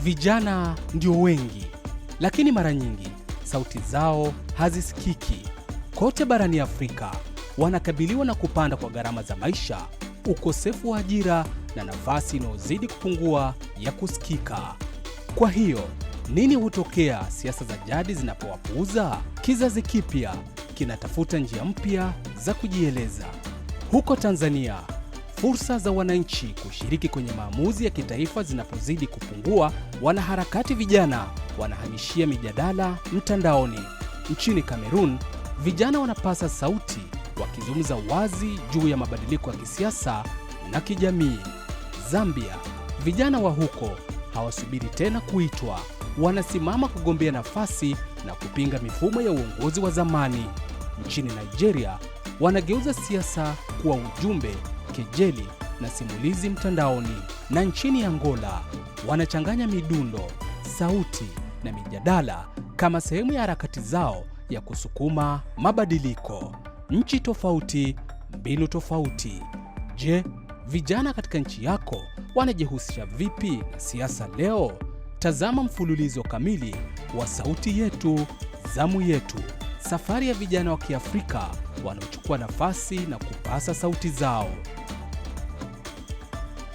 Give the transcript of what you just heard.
Vijana ndio wengi, lakini mara nyingi sauti zao hazisikiki. Kote barani Afrika wanakabiliwa na kupanda kwa gharama za maisha, ukosefu wa ajira na nafasi inayozidi kupungua ya kusikika. Kwa hiyo, nini hutokea siasa za jadi zinapowapuuza? Kizazi kipya kinatafuta njia mpya za kujieleza. Huko Tanzania, fursa za wananchi kushiriki kwenye maamuzi ya kitaifa zinapozidi kupungua, wanaharakati vijana wanahamishia mijadala mtandaoni. Nchini Kamerun, vijana wanapasa sauti wakizungumza wazi juu ya mabadiliko ya kisiasa na kijamii. Zambia, vijana wa huko hawasubiri tena kuitwa, wanasimama kugombea nafasi na kupinga mifumo ya uongozi wa zamani. Nchini Nigeria, wanageuza siasa kuwa ujumbe, kejeli na simulizi mtandaoni. Na nchini Angola, wanachanganya midundo, sauti na mijadala kama sehemu ya harakati zao ya kusukuma mabadiliko. Nchi tofauti, mbinu tofauti. Je, vijana katika nchi yako wanajihusisha vipi na siasa leo? Tazama mfululizo kamili wa Sauti Yetu, Zamu Yetu, safari ya vijana wa Kiafrika wanaochukua nafasi na kupasa sauti zao.